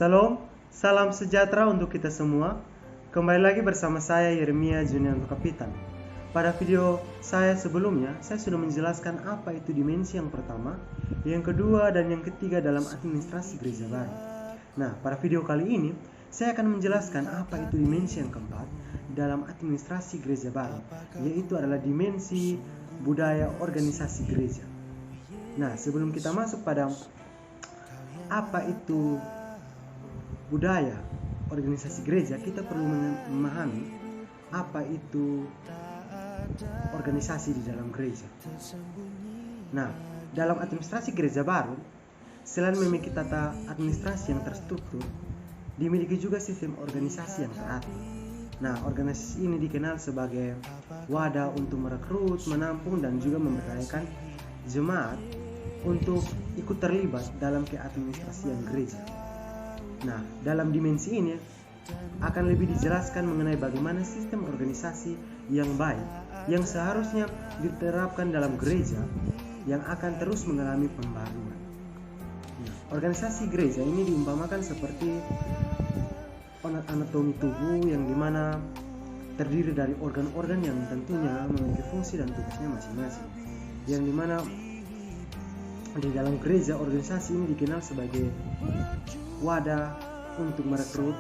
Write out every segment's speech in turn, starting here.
Salam, salam sejahtera untuk kita semua. Kembali lagi bersama saya Yeremia Junianto Kapitan. Pada video saya sebelumnya, saya sudah menjelaskan apa itu dimensi yang pertama, yang kedua, dan yang ketiga dalam administrasi gereja baru. Nah, pada video kali ini, saya akan menjelaskan apa itu dimensi yang keempat dalam administrasi gereja baru, yaitu adalah dimensi budaya organisasi gereja. Nah, sebelum kita masuk pada apa itu budaya organisasi gereja, kita perlu memahami apa itu organisasi di dalam gereja. Nah, dalam administrasi gereja baru, selain memiliki tata administrasi yang terstruktur, dimiliki juga sistem organisasi yang teratur. Nah, organisasi ini dikenal sebagai wadah untuk merekrut, menampung, dan juga memberdayakan jemaat untuk ikut terlibat dalam keadministrasian gereja. Nah, dalam dimensi ini akan lebih dijelaskan mengenai bagaimana sistem organisasi yang baik yang seharusnya diterapkan dalam gereja yang akan terus mengalami pembaruan. Nah, organisasi gereja ini diumpamakan seperti anatomi tubuh yang dimana terdiri dari organ-organ yang tentunya memiliki fungsi dan tugasnya masing-masing. Yang dimana di dalam gereja organisasi ini dikenal sebagai wadah untuk merekrut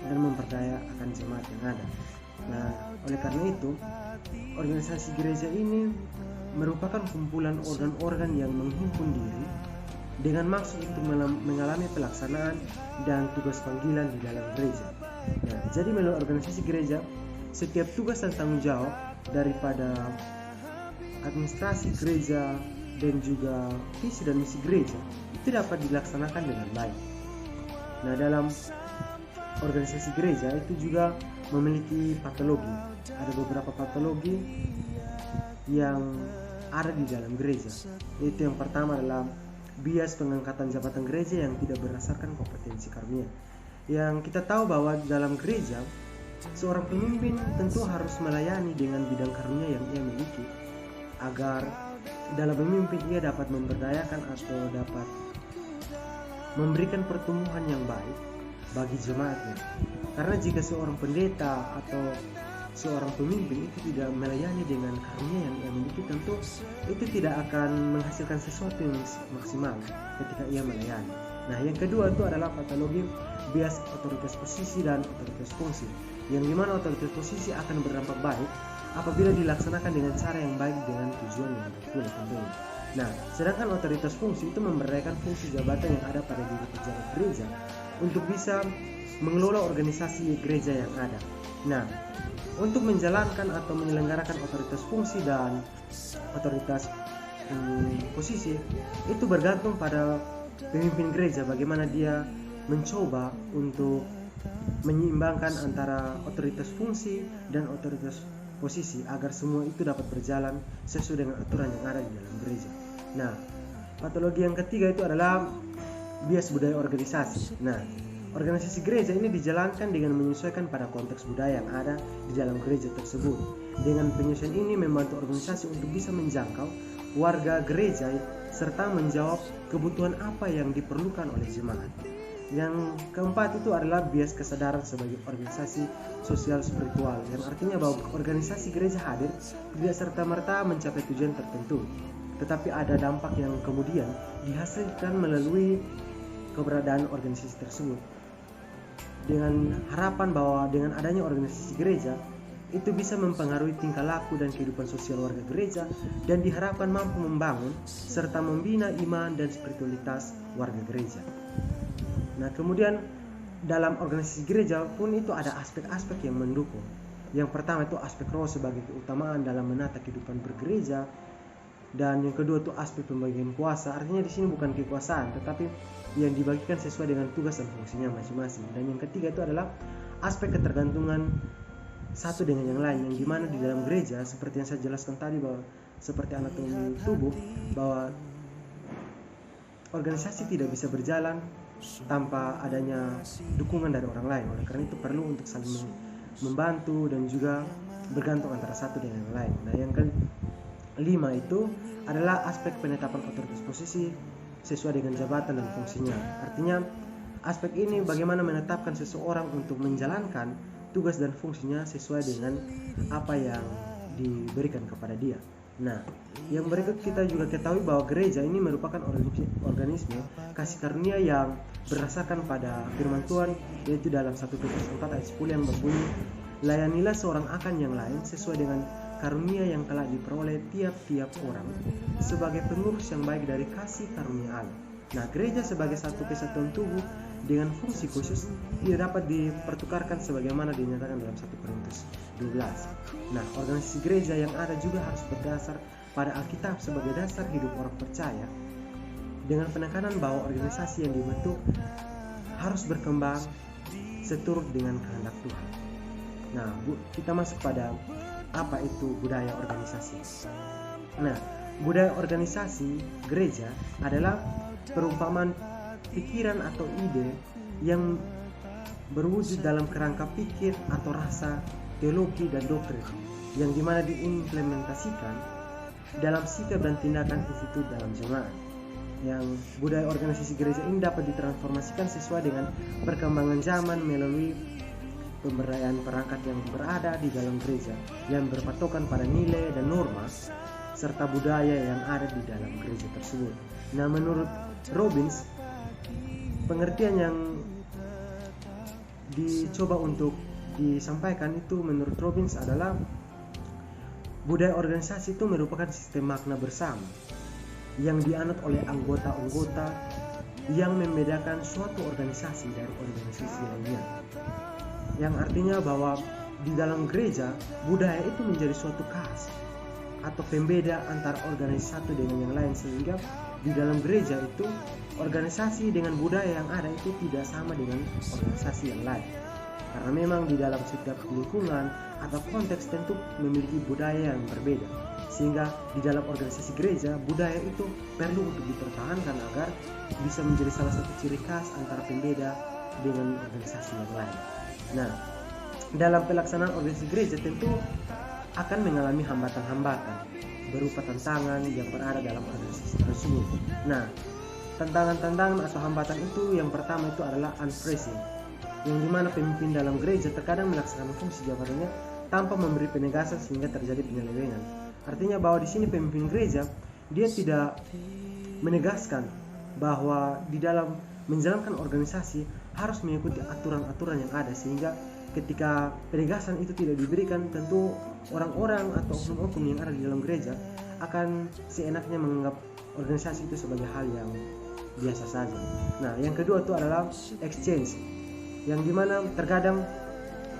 dan memperdaya akan jemaat yang ada. Nah, oleh karena itu, organisasi gereja ini merupakan kumpulan organ-organ yang menghimpun diri dengan maksud untuk mengalami pelaksanaan dan tugas panggilan di dalam gereja. Nah, jadi melalui organisasi gereja, setiap tugas dan tanggung jawab daripada administrasi gereja dan juga visi dan misi gereja itu dapat dilaksanakan dengan baik. Nah, dalam organisasi gereja itu juga memiliki patologi. Ada beberapa patologi yang ada di dalam gereja. Yaitu yang pertama adalah bias pengangkatan jabatan gereja yang tidak berdasarkan kompetensi karunia. Yang kita tahu bahwa dalam gereja, seorang pemimpin tentu harus melayani dengan bidang karunia yang ia miliki agar dalam memimpin ia dapat memberdayakan atau dapat memberikan pertumbuhan yang baik bagi jemaatnya. Karena jika seorang pendeta atau seorang pemimpin itu tidak melayani dengan karunia yang ia miliki, tentu itu tidak akan menghasilkan sesuatu yang maksimal ketika ia melayani. Nah, yang kedua itu adalah patologi bias otoritas posisi dan otoritas fungsi, yang dimana otoritas posisi akan berdampak baik apabila dilaksanakan dengan cara yang baik dengan tujuan yang betul tentunya. Nah, sedangkan otoritas fungsi itu memberdayakan fungsi jabatan yang ada pada diri pejabat gereja untuk bisa mengelola organisasi gereja yang ada. Nah, untuk menjalankan atau menyelenggarakan otoritas fungsi dan otoritas posisi itu bergantung pada pemimpin gereja bagaimana dia mencoba untuk menyeimbangkan antara otoritas fungsi dan otoritas posisi agar semua itu dapat berjalan sesuai dengan aturan yang ada di dalam gereja. Nah, patologi yang ketiga itu adalah bias budaya organisasi. Nah, organisasi gereja ini dijalankan dengan menyesuaikan pada konteks budaya yang ada di dalam gereja tersebut. Dengan penyesuaian ini membantu organisasi untuk bisa menjangkau warga gereja serta menjawab kebutuhan apa yang diperlukan oleh jemaat. Yang keempat itu adalah bias kesadaran sebagai organisasi sosial spiritual, yang artinya bahwa organisasi gereja hadir tidak serta-merta mencapai tujuan tertentu, tetapi ada dampak yang kemudian dihasilkan melalui keberadaan organisasi tersebut. Dengan harapan bahwa dengan adanya organisasi gereja itu bisa mempengaruhi tingkah laku dan kehidupan sosial warga gereja dan diharapkan mampu membangun serta membina iman dan spiritualitas warga gereja. Nah, kemudian dalam organisasi gereja pun itu ada aspek-aspek yang mendukung. Yang pertama itu aspek roh sebagai keutamaan dalam menata kehidupan bergereja, dan yang kedua itu aspek pembagian kuasa. Artinya di sini bukan kekuasaan, tetapi yang dibagikan sesuai dengan tugas dan fungsinya masing-masing. Dan yang ketiga itu adalah aspek ketergantungan satu dengan yang lain, yang dimana di dalam gereja seperti yang saya jelaskan tadi bahwa seperti anatomi tubuh, bahwa organisasi tidak bisa berjalan tanpa adanya dukungan dari orang lain. Oleh karena itu perlu untuk saling membantu dan juga bergantung antara satu dengan yang lain. Nah, yang kelima itu adalah aspek penetapan otoritas posisi sesuai dengan jabatan dan fungsinya. Artinya Aspek ini bagaimana menetapkan seseorang untuk menjalankan tugas dan fungsinya sesuai dengan apa yang diberikan kepada dia. Nah, yang berikut kita juga ketahui bahwa gereja ini merupakan organisme kasih karunia yang berdasarkan pada firman Tuhan, yaitu dalam 1 Petrus 4 ayat 10 yang berbunyi, layanilah seorang akan yang lain sesuai dengan karunia yang telah diperoleh tiap-tiap orang sebagai pengurus yang baik dari kasih karunia Allah. Nah, gereja sebagai satu kesatuan tubuh dengan fungsi khusus tidak dapat dipertukarkan sebagaimana dinyatakan dalam 1 Korintus 12. Nah, organisasi gereja yang ada juga harus berdasar pada Alkitab sebagai dasar hidup orang percaya, dengan penekanan bahwa organisasi yang dibentuk harus berkembang seturut dengan kehendak Tuhan. Nah, kita masuk pada apa itu budaya organisasi. Nah, budaya organisasi gereja adalah perumpamaan pikiran atau ide yang berwujud dalam kerangka pikir atau rasa, teologi dan doktrin yang dimana diimplementasikan dalam sikap dan tindakan institut dalam jemaat. Yang budaya organisasi gereja ini dapat ditransformasikan sesuai dengan perkembangan zaman melalui pemberdayaan perangkat yang berada di dalam gereja yang berpatokan pada nilai dan norma serta budaya yang ada di dalam gereja tersebut. Nah, menurut Robbins, pengertian yang dicoba untuk disampaikan itu menurut Robbins adalah budaya organisasi itu merupakan sistem makna bersama yang dianut oleh anggota-anggota yang membedakan suatu organisasi dari organisasi lainnya. Yang artinya bahwa di dalam gereja budaya itu menjadi suatu khas atau pembeda antara organisasi satu dengan yang lain, sehingga di dalam gereja itu organisasi dengan budaya yang ada itu tidak sama dengan organisasi yang lain. Karena memang di dalam setiap lingkungan atau konteks tentu memiliki budaya yang berbeda, sehingga di dalam organisasi gereja budaya itu perlu untuk dipertahankan agar bisa menjadi salah satu ciri khas antara pembeda dengan organisasi yang lain. Nah, dalam pelaksanaan organisasi gereja tentu akan mengalami hambatan-hambatan berupa tantangan yang berada dalam organisasi tersebut. Nah, tantangan-tantangan atau hambatan itu yang pertama itu adalah unfreezing, yang dimana pemimpin dalam gereja terkadang melaksanakan fungsi jabatannya tanpa memberi penegasan sehingga terjadi penyelewengan. Artinya bahwa di sini pemimpin gereja dia tidak menegaskan bahwa di dalam menjalankan organisasi harus mengikuti aturan-aturan yang ada, sehingga ketika penegasan itu tidak diberikan, tentu orang-orang atau oknum-oknum yang ada di dalam gereja akan seenaknya menganggap organisasi itu sebagai hal yang biasa saja. Nah, yang kedua itu adalah exchange, yang dimana terkadang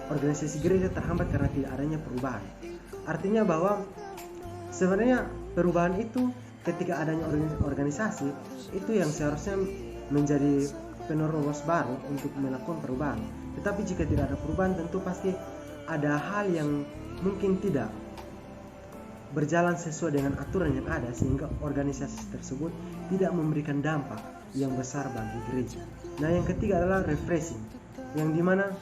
organisasi gereja terhambat karena tidak adanya perubahan. Artinya bahwa sebenarnya perubahan itu ketika adanya organisasi itu yang seharusnya menjadi penerus baru untuk melakukan perubahan. Tetapi jika tidak ada perubahan, tentu pasti ada hal yang mungkin tidak berjalan sesuai dengan aturan yang ada, sehingga organisasi tersebut tidak memberikan dampak yang besar bagi gereja. Nah, yang ketiga adalah refreshing, yang dimana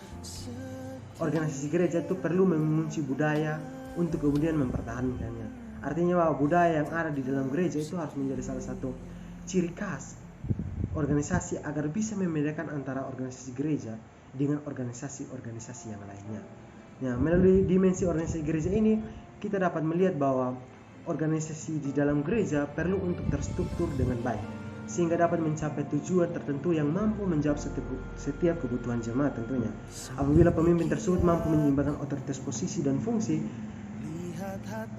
organisasi gereja itu perlu mengunci budaya untuk kemudian mempertahankannya. Artinya bahwa budaya yang ada di dalam gereja itu harus menjadi salah satu ciri khas organisasi agar bisa membedakan antara organisasi gereja dengan organisasi-organisasi yang lainnya. Nah, melalui dimensi organisasi gereja ini kita dapat melihat bahwa organisasi di dalam gereja perlu untuk terstruktur dengan baik, sehingga dapat mencapai tujuan tertentu yang mampu menjawab setiap kebutuhan jemaat tentunya. Apabila pemimpin tersebut mampu menyeimbangkan otoritas posisi dan fungsi,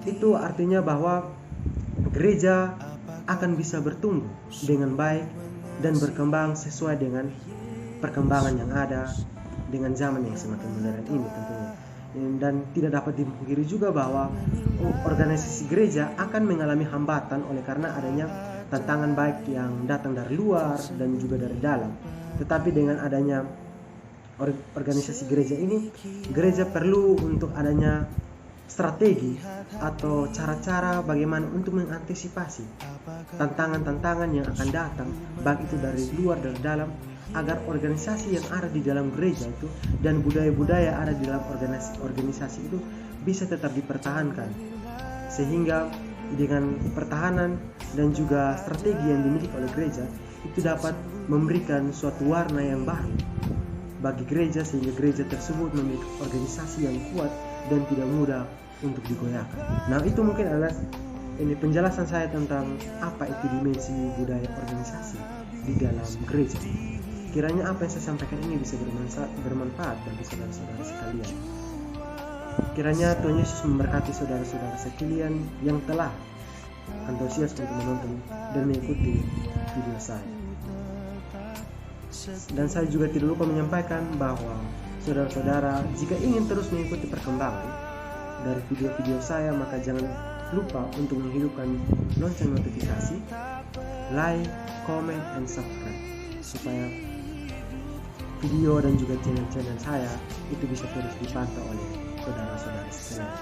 itu artinya bahwa gereja akan bisa bertumbuh dengan baik dan berkembang sesuai dengan perkembangan yang ada dengan zaman yang semakin modern ini tentunya. Dan tidak dapat dipungkiri juga bahwa organisasi gereja akan mengalami hambatan oleh karena adanya tantangan baik yang datang dari luar dan juga dari dalam. Tetapi dengan adanya organisasi gereja ini, gereja perlu untuk adanya strategi atau cara-cara bagaimana untuk mengantisipasi tantangan-tantangan yang akan datang, baik itu dari luar dan dalam, agar organisasi yang ada di dalam gereja itu dan budaya-budaya ada di dalam organisasi itu bisa tetap dipertahankan, sehingga dengan pertahanan dan juga strategi yang dimiliki oleh gereja itu dapat memberikan suatu warna yang baru bagi gereja, sehingga gereja tersebut memiliki organisasi yang kuat dan tidak mudah untuk digoyahkan. Nah, itu mungkin adalah penjelasan saya tentang apa itu dimensi budaya organisasi di dalam gereja. Kiranya apa yang saya sampaikan ini bisa bermanfaat bagi saudara-saudara sekalian. Kiranya Tuhan Yesus memberkati saudara-saudara sekalian yang telah antusias untuk menonton dan mengikuti video saya. Dan saya juga tidak lupa menyampaikan bahwa saudara-saudara jika ingin terus mengikuti perkembangan dari video-video saya, maka jangan lupa untuk menghidupkan lonceng notifikasi, like, comment, and subscribe supaya video dan juga channel-channel saya itu bisa terus dipantau oleh saudara-saudara sekalian.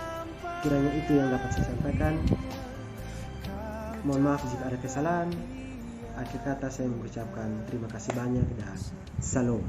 Kiranya itu yang dapat saya sampaikan. Mohon maaf jika ada kesalahan. Akhir kata saya mengucapkan terima kasih banyak dan salam.